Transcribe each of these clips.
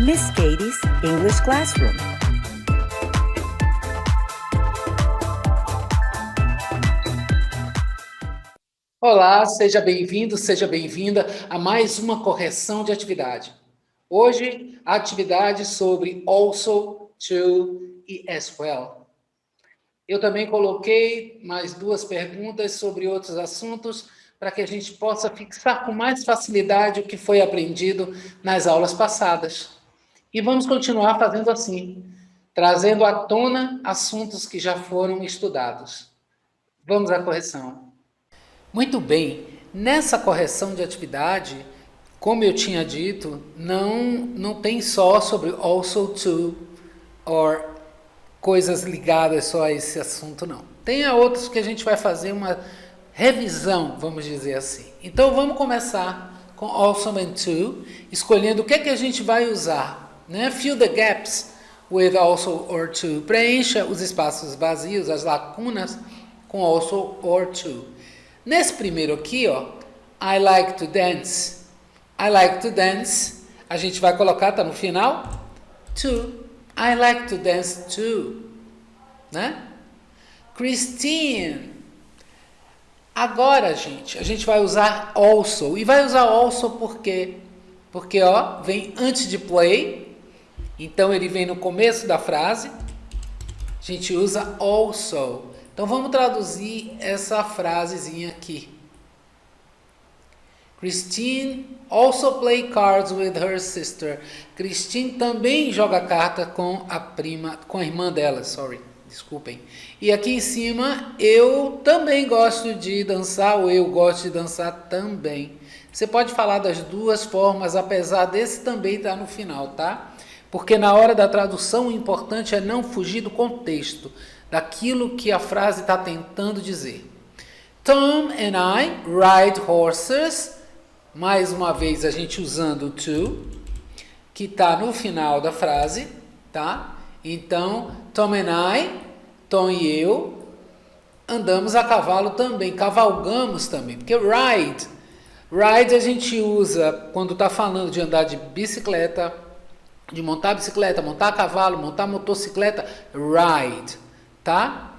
Miss Katie's English Classroom. Olá, seja bem-vindo, seja bem-vinda a mais uma correção de atividade. Hoje, a atividade sobre also, to e as well. Eu também coloquei mais duas perguntas sobre outros assuntos para que a gente possa fixar com mais facilidade o que foi aprendido nas aulas passadas. E vamos continuar fazendo assim, trazendo à tona assuntos que já foram estudados. Vamos à correção. Muito bem, nessa correção de atividade, como eu tinha dito, não tem só sobre also to or coisas ligadas só a esse assunto, não. Tem outros que a gente vai fazer uma revisão, vamos dizer assim. Então vamos começar com also and to, escolhendo o que é que a gente vai usar, né? Fill the gaps with also or to. Preencha os espaços vazios, as lacunas com also or to. Nesse primeiro aqui, ó, I like to dance. I like to dance. A gente vai colocar, tá no final, to. I like to dance too. Né? Christine. Agora, gente, a gente vai usar also. E vai usar also por quê? Porque, ó, vem antes de play. Então, ele vem no começo da frase. A gente usa also. Então, vamos traduzir essa frasezinha aqui. Christine also play cards with her sister. Christine também joga carta com a irmã dela, desculpem. E aqui em cima, eu também gosto de dançar, ou eu gosto de dançar também. Você pode falar das duas formas, apesar desse também estar no final, tá? Porque na hora da tradução, o importante é não fugir do contexto, daquilo que a frase está tentando dizer. Tom and I ride horses. Mais uma vez a gente usando o to, que está no final da frase, tá? Então, Tom and I, Tom e eu, andamos a cavalo também, cavalgamos também. Porque ride a gente usa quando está falando de andar de bicicleta, de montar bicicleta, montar cavalo, montar motocicleta, ride. Tá?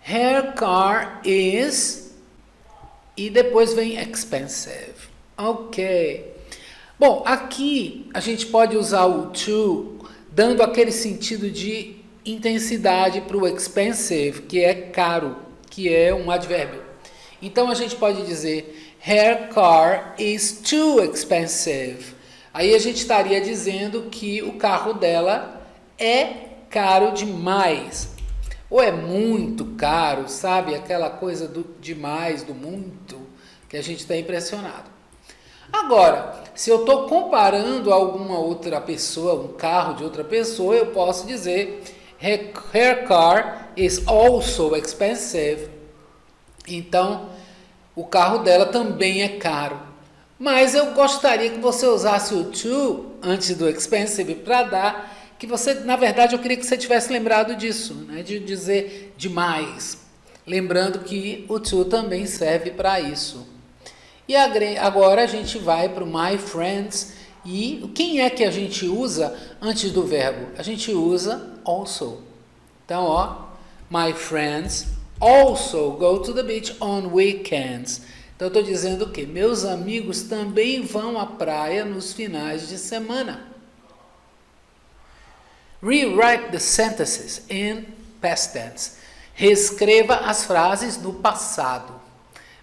Her car is e depois vem expensive. Ok. Bom, aqui a gente pode usar o to dando aquele sentido de intensidade para o expensive, que é caro, que é um advérbio. Então a gente pode dizer her car is too expensive. Aí a gente estaria dizendo que o carro dela é caro demais. Ou é muito caro, sabe? Aquela coisa do demais, do muito, que a gente está impressionado. Agora, se eu estou comparando alguma outra pessoa, um carro de outra pessoa, eu posso dizer her car is also expensive. Então, o carro dela também é caro. Mas eu gostaria que você usasse o to antes do expensive para dar que você, na verdade, eu queria que você tivesse lembrado disso, né? De dizer demais. Lembrando que o to também serve para isso. E agora a gente vai para o my friends. E quem é que a gente usa antes do verbo? A gente usa also. Então, ó, my friends also go to the beach on weekends. Então, eu estou dizendo o quê? Meus amigos também vão à praia nos finais de semana. Rewrite the sentences in past tense. Reescreva as frases no passado.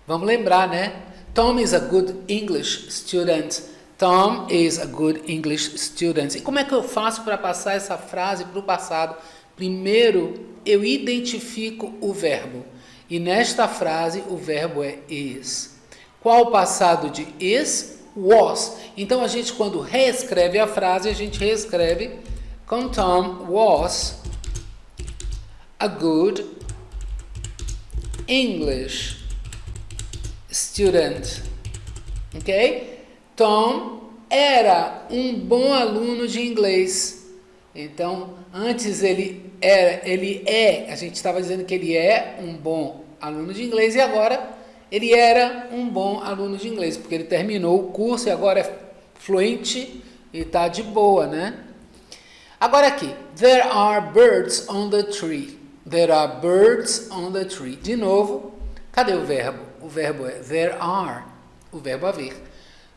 Vamos lembrar, né? Tom is a good English student. Tom is a good English student. E como é que eu faço para passar essa frase para o passado? Primeiro, eu identifico o verbo. E nesta frase, o verbo é is. Qual o passado de is? Was. Então, a gente, quando reescreve a frase, a gente reescreve com Tom was a good English student. Ok? Tom era um bom aluno de inglês. Então, antes a gente estava dizendo que ele é um bom aluno de inglês e agora ele era um bom aluno de inglês, porque ele terminou o curso e agora é fluente e tá de boa, né? Agora aqui, there are birds on the tree. There are birds on the tree. De novo, cadê o verbo? O verbo é there are, o verbo haver.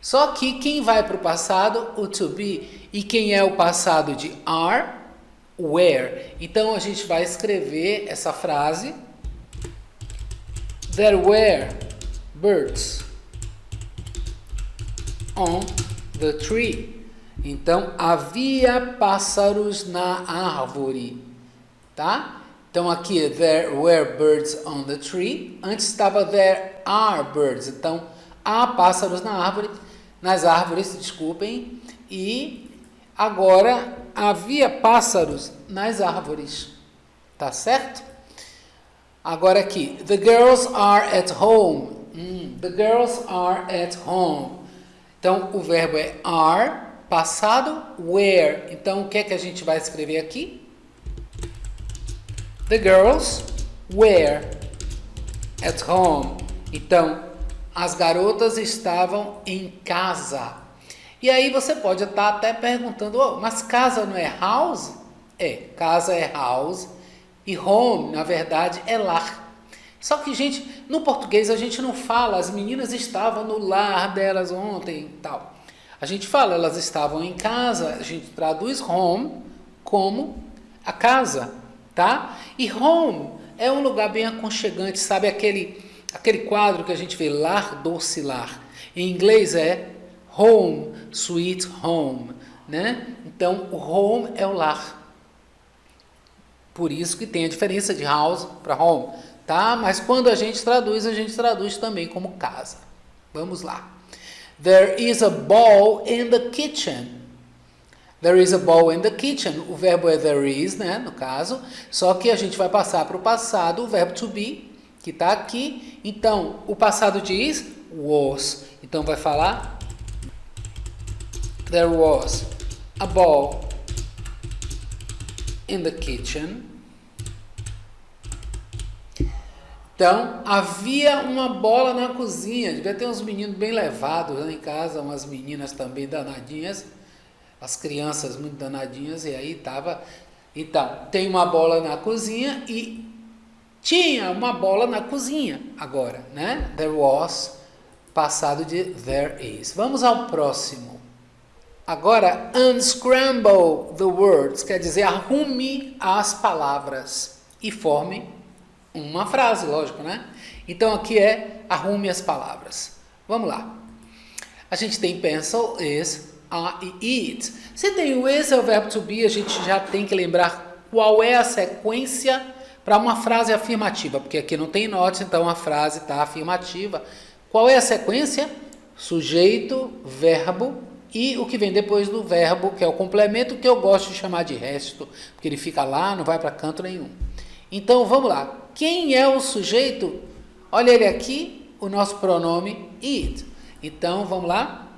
Só que quem vai para o passado? O to be. E quem é o passado de are? Were. Então a gente vai escrever essa frase. There were birds on the tree. Então, havia pássaros na árvore, tá? Então, aqui, there were birds on the tree. Antes estava there are birds. Então, há pássaros nas árvores, desculpem. E agora, havia pássaros nas árvores, tá certo? Agora aqui, the girls are at home. The girls are at home. Então, o verbo é are. Passado, were. Então, o que é que a gente vai escrever aqui? The girls were at home. Então, as garotas estavam em casa. E aí você pode estar até perguntando, oh, mas casa não é house? É, casa é house e home, na verdade, é lar. Só que, gente, no português a gente não fala, as meninas estavam no lar delas ontem e tal. A gente fala, elas estavam em casa, a gente traduz home como a casa, tá? E home é um lugar bem aconchegante, sabe aquele quadro que a gente vê, lar, doce lar. Em inglês é home, sweet home, né? Então, o home é o lar. Por isso que tem a diferença de house para home, tá? Mas quando a gente traduz também como casa. Vamos lá. There is a bowl in the kitchen. There is a bowl in the kitchen. O verbo é there is, né, no caso. Só que a gente vai passar para o passado, o verbo to be, que está aqui. Então, o passado diz was. Então, vai falar there was a bowl in the kitchen. Então, havia uma bola na cozinha. Devia ter uns meninos bem levados lá em casa, umas meninas também danadinhas, as crianças muito danadinhas, e aí estava... Então, tem uma bola na cozinha e tinha uma bola na cozinha agora, né? There was, passado de there is. Vamos ao próximo. Agora, unscramble the words, quer dizer, arrume as palavras e forme uma frase, lógico, né? Então, aqui é arrume as palavras. Vamos lá. A gente tem pencil, is, are e eat. Se tem o is, é o verbo to be, a gente já tem que lembrar qual é a sequência para uma frase afirmativa, porque aqui não tem not, então a frase está afirmativa. Qual é a sequência? Sujeito, verbo e o que vem depois do verbo, que é o complemento, que eu gosto de chamar de resto, porque ele fica lá, não vai para canto nenhum. Então, vamos lá. Quem é o sujeito? Olha ele aqui, o nosso pronome it. Então, vamos lá.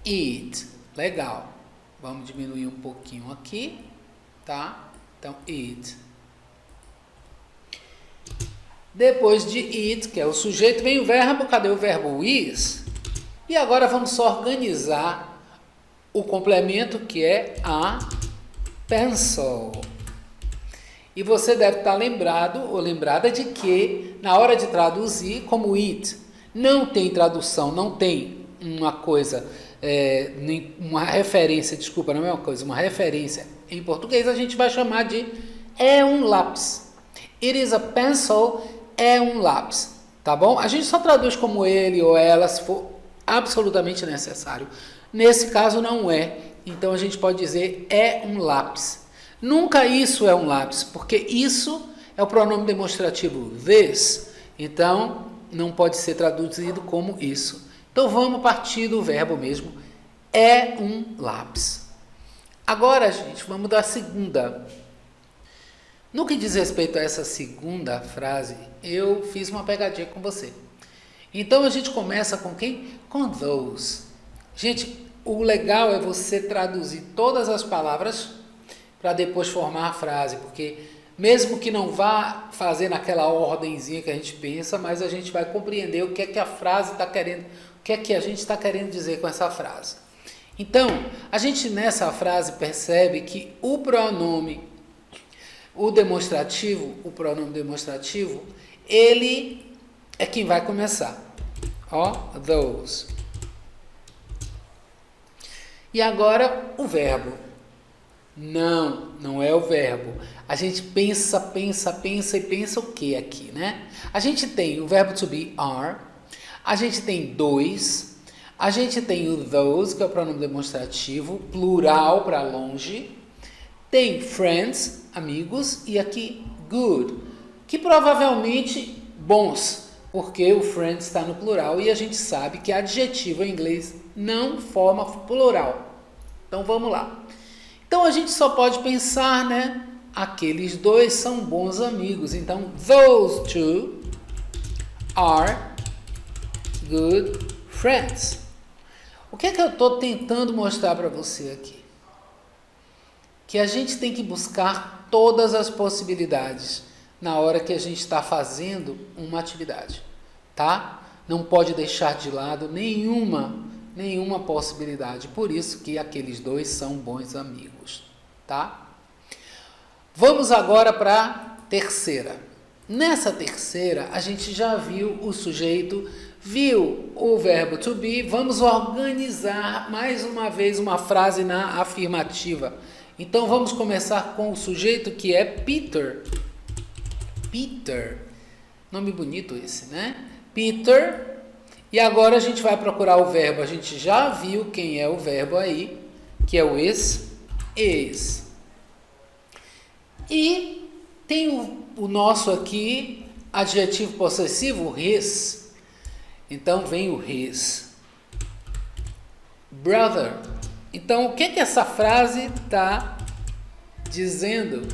It. Legal. Vamos diminuir um pouquinho aqui, tá? Então, it. Depois de it, que é o sujeito, vem o verbo. Cadê o verbo is? E agora vamos só organizar o complemento, que é a pencil. E você deve estar lembrado ou lembrada de que, na hora de traduzir, como it, não tem tradução, não tem uma coisa, uma referência, desculpa, não é uma coisa, uma referência em português, a gente vai chamar de é um lápis. It is a pencil, é um lápis, tá bom? A gente só traduz como ele ou ela se for absolutamente necessário. Nesse caso não é, então a gente pode dizer é um lápis. Nunca isso é um lápis, porque isso é o pronome demonstrativo this, então não pode ser traduzido como isso. Então vamos partir do verbo mesmo, é um lápis. Agora, gente, vamos da segunda. No que diz respeito a essa segunda frase, eu fiz uma pegadinha com você. Então a gente começa com quem? Com those. Gente, o legal é você traduzir todas as palavras para depois formar a frase, porque mesmo que não vá fazer naquela ordenzinha que a gente pensa, mas a gente vai compreender o que é que a frase está querendo, o que é que a gente está querendo dizer com essa frase. Então, a gente nessa frase percebe que o pronome, o pronome demonstrativo, ele é quem vai começar. Ó, those. E agora o verbo. Não é o verbo. A gente pensa e pensa o que aqui, né? A gente tem o verbo to be are, a gente tem dois, a gente tem o those, que é o pronome demonstrativo, plural para longe, tem friends, amigos, e aqui good, que provavelmente bons, porque o friends está no plural e a gente sabe que adjetivo em inglês não forma plural. Então vamos lá. Então a gente só pode pensar, né? Aqueles dois são bons amigos. Então, those two are good friends. O que é que eu estou tentando mostrar para você aqui? Que a gente tem que buscar todas as possibilidades na hora que a gente está fazendo uma atividade, tá? Não pode deixar de lado nenhuma possibilidade. Por isso que aqueles dois são bons amigos, tá? Vamos agora para a terceira. Nessa terceira, a gente já viu o sujeito, viu o verbo to be. Vamos organizar mais uma vez uma frase na afirmativa. Então, vamos começar com o sujeito que é Peter. Peter. Nome bonito esse, né? Peter. E agora a gente vai procurar o verbo. A gente já viu quem é o verbo aí, que é o is. E tem o nosso aqui, adjetivo possessivo, his. Então vem o his. Brother. Então o que essa frase está dizendo?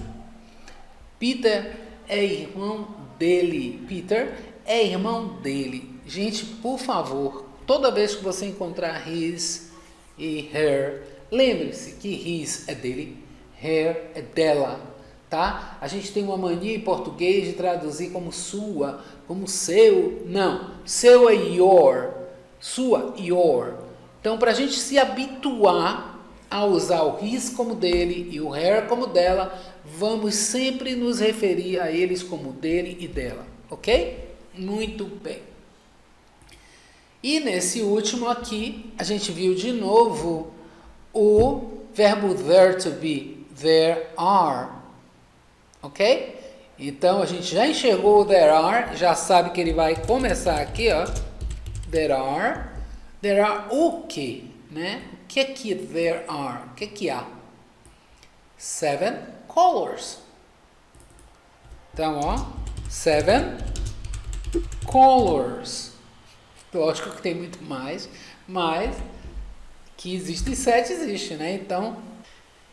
Peter é irmão dele. Peter é irmão dele. Gente, por favor, toda vez que você encontrar his e her, lembre-se que his é dele, her é dela, tá? A gente tem uma mania em português de traduzir como sua, como seu. Não, seu é your, sua, your. Então, para a gente se habituar a usar o his como dele e o her como dela, vamos sempre nos referir a eles como dele e dela, ok? Muito bem. E nesse último aqui, a gente viu de novo o verbo there to be, there are, ok? Então, a gente já enxergou o there are, já sabe que ele vai começar aqui, ó. There are o que, né? O que é que there are? O que é que há? 7 colors. Então, ó, 7 colors. Lógico que tem muito mais, mas que existem 7, existe, né? Então,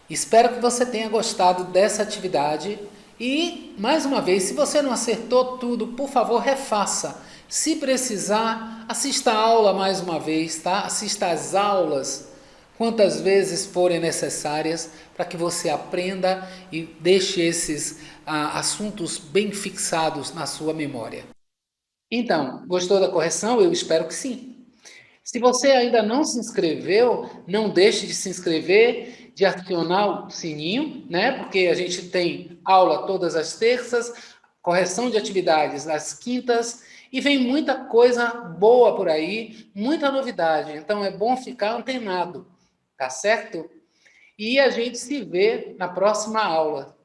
espero que você tenha gostado dessa atividade e, mais uma vez, se você não acertou tudo, por favor, refaça. Se precisar, assista a aula mais uma vez, tá? Assista às aulas quantas vezes forem necessárias para que você aprenda e deixe esses assuntos bem fixados na sua memória. Então, gostou da correção? Eu espero que sim. Se você ainda não se inscreveu, não deixe de se inscrever, de acionar o sininho, né? Porque a gente tem aula todas as terças, correção de atividades às quintas, e vem muita coisa boa por aí, muita novidade. Então, é bom ficar antenado, tá certo? E a gente se vê na próxima aula.